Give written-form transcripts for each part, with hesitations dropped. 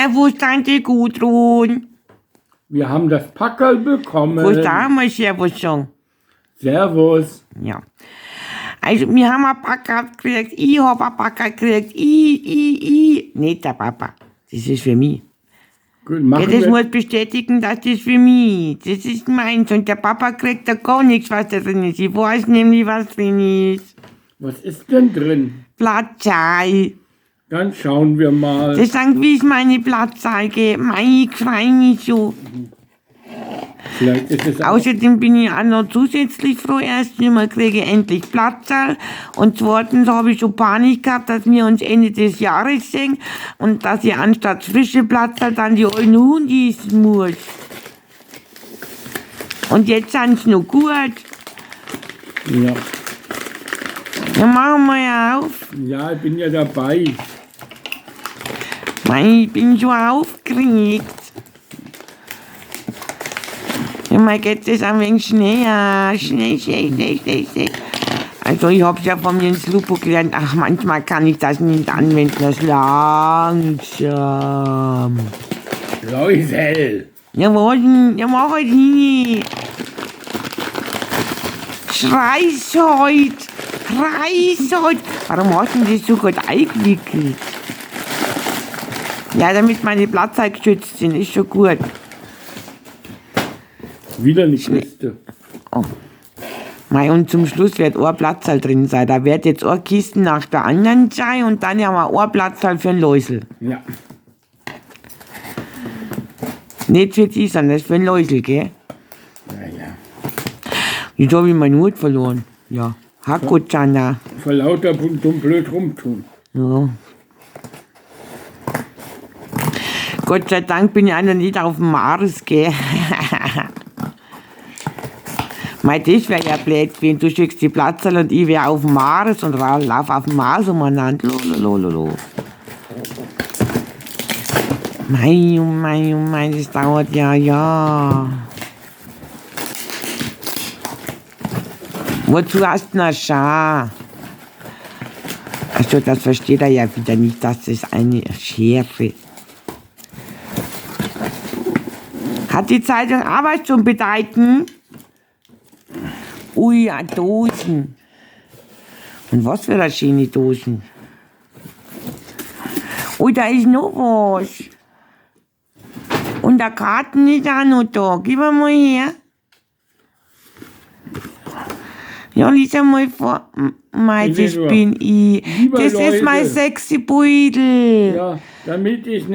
Servus, Tante Gudrun. Wir haben das Packerl bekommen. Wo ist da mal Servus sagen? Servus. Ja. Also, wir haben ein Packerl gekriegt. Ich hab ein Packerl gekriegt. Nicht der Papa. Das ist für mich. Gut, Ja, machen das wir. muss bestätigen, dass das für mich. Das ist meins. Und der Papa kriegt da gar nichts, was da drin ist. Ich weiß nämlich, was drin ist. Was ist denn drin? Platzei. Dann schauen wir mal. Das sagt, wie ist meine Platzei? Ich freue mich so. Vielleicht ist es auch. Außerdem bin ich auch noch zusätzlich froh. Erstens kriege ich endlich Platzerl. Und zweitens habe ich schon Panik gehabt, dass wir uns Ende des Jahres sehen und dass ich anstatt frische Platzerl dann die alten Hundis muss. Und jetzt sind sie noch gut. Ja. Dann machen wir ja auf. Ja, ich bin ja dabei. Ich bin schon aufgeregt. Immer geht es ein wenig schneller. Schnell. Also ich habe es ja von Jens Lupo gelernt. Ach, manchmal kann ich das nicht anwenden. Das langsam. Läusel. Ja, was denn? Ja, mach halt nicht. Schrei's heute. Warum hast du das so gut eingewickelt? Ja, damit meine Platzteile geschützt sind, ist schon gut. Wieder eine Kiste. Oh. Mei, und zum Schluss wird ein Platzteil drin sein. Da wird jetzt eine Kiste nach der anderen sein und dann haben wir ein Platzteil für einen Läusel. Ja. Nicht für die, sondern das ist für einen Läusel, gell? Naja. Jetzt habe ich meinen Hut verloren. Ja. Hakutschanda. Vor lauter dumm blöd rumtun. Ja. Gott sei Dank bin ich einer nicht auf dem Mars, gell? Mei, das wäre ja blöd gewesen. Du schickst die Platzerl und ich wäre auf dem Mars und lauf auf dem Mars umeinander. Lololololo. Mei, das dauert ja. Wozu hast du eine Schar? Also, das versteht er ja wieder nicht, dass das eine Schere. Hat die Zeitung Arbeit zum Bedeuten? Ui, Dosen. Und was für eine schöne Dosen. Ui, da ist noch was. Und der Karten ist auch noch da. Gib mal her. Ja, lies mal vor. Mei, das bin ich. Liebe Das ist mein Leute. sexy Beutel. Ja, damit es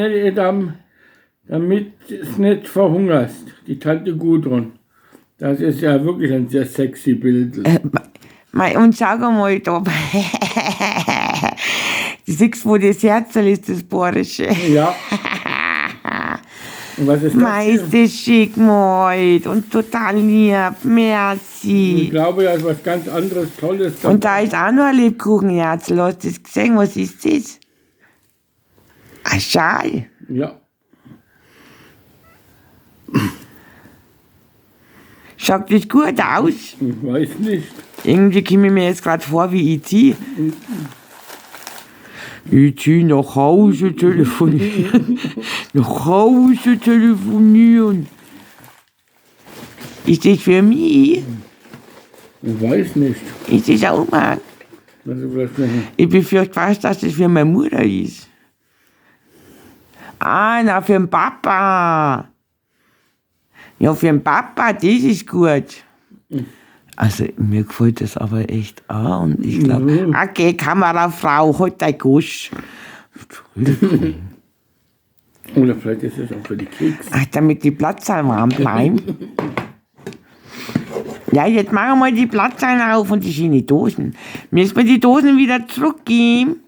nicht verhungerst. Die Tante Gudrun. Das ist ja wirklich ein sehr sexy Bild. Mei, und sag mal da. Du siehst, wo das Herzl ist, das Borische. Ja. Und was ist das Mei, hier? ist das schick, Moit. Und total lieb. Ich Merci. glaube, da ist was ganz anderes Tolles. Und da ist auch noch ein Lebkuchenherzl. Hast du das gesehen? Was ist das? Ein Schal. Ja. Schaut das gut aus? Ich weiß nicht. Irgendwie komme ich mir jetzt gerade vor wie E.T. E.T. nach Hause telefonieren. Nach Hause telefonieren. Ist das für mich? Ich weiß nicht. Ist das auch mal? Also vielleicht noch. Ich befürchte fast, dass das für meine Mutter ist. Ah, na, für den Papa. Ja, für den Papa, das ist gut. Also, mir gefällt das aber echt auch. Und ich glaube, okay, Kamerafrau, halt dein Gusch. Oder vielleicht ist es auch für die Keks. Ach, damit die Platzzahl warm bleiben. Ja, jetzt machen wir mal die Platzzahl auf und die schöne Dosen. Müssen wir die Dosen wieder zurückgeben?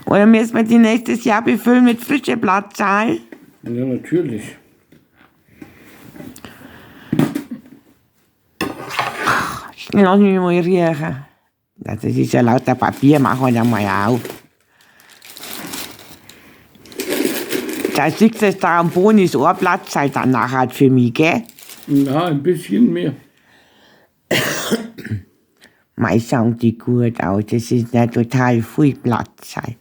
Oder müssen wir die nächstes Jahr befüllen mit frischer Platzzahl? Ja, natürlich. Lass mich mal riechen. Das ist ja lauter Papier, machen wir da mal auf. Da siehst du, da am Boden ist ein Platzzahl dann nachher für mich, gell? Ja, ein bisschen mehr. Mei, schauen die gut aus. Das ist ja total viel Platzzahl.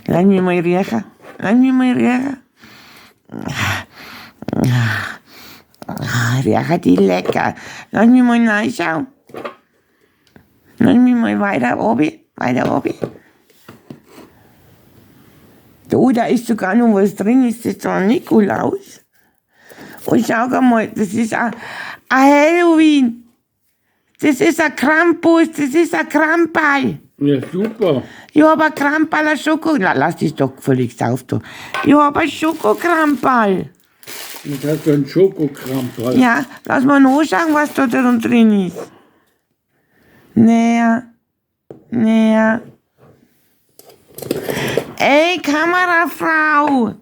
Lass mich mal riechen. Lass mich mal riechen. Riechen die lecker. Lass mich mal reinschauen. Lass mich mal weiter oben. Weiter oben. Da ist sogar noch was drin. Ist das da ein Nikolaus? Und schau mal, das ist ein Halloween. Das ist ein Krampus, das ist ein Krampal. Ja, super. Ich hab ein Krampal, ein Schoko... Lass das doch völlig auf, du. Ich hab ein Schokokrampal. Das hast du einen Schokokrampal. Ja, lass mal nachschauen, was da drin ist. Näher. Näher. Ey, Kamerafrau!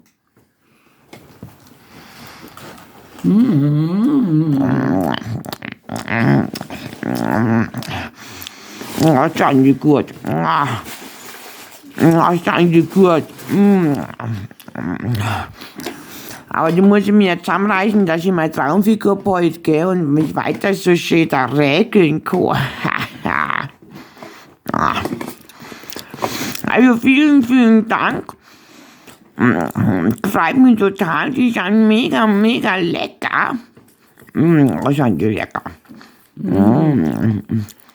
Das ist eigentlich gut. Das ist eigentlich gut. Aber du musst mich jetzt zusammenreichen, dass ich meine Traumfigur bald gehe und mich weiter so schön da regeln kann. Also vielen, vielen Dank. Freut mich total, die sind mega, mega lecker. Das sind die lecker.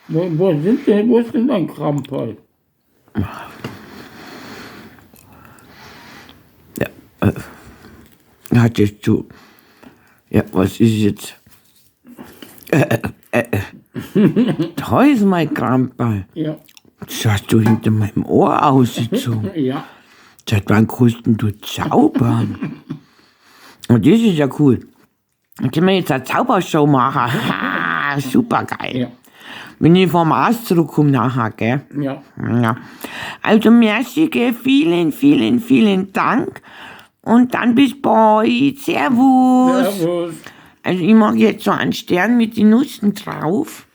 Wo ist denn dein Krampal? Hattest du. Ja, was ist jetzt? Da ist mein Krampal. Ja. Das hast du hinter meinem Ohr ausgezogen. Ja. Seit wann kannst denn du zaubern? Und das ist ja cool. Dann können wir jetzt eine Zaubershow machen. Super geil. Ja. Wenn ich vom Mars zurückkomme nachher, gell? Ja. Ja. Also merci, gell? Vielen, vielen, vielen Dank. Und dann bis bald. Servus. Servus. Also ich mache jetzt so einen Stern mit den Nüssen drauf.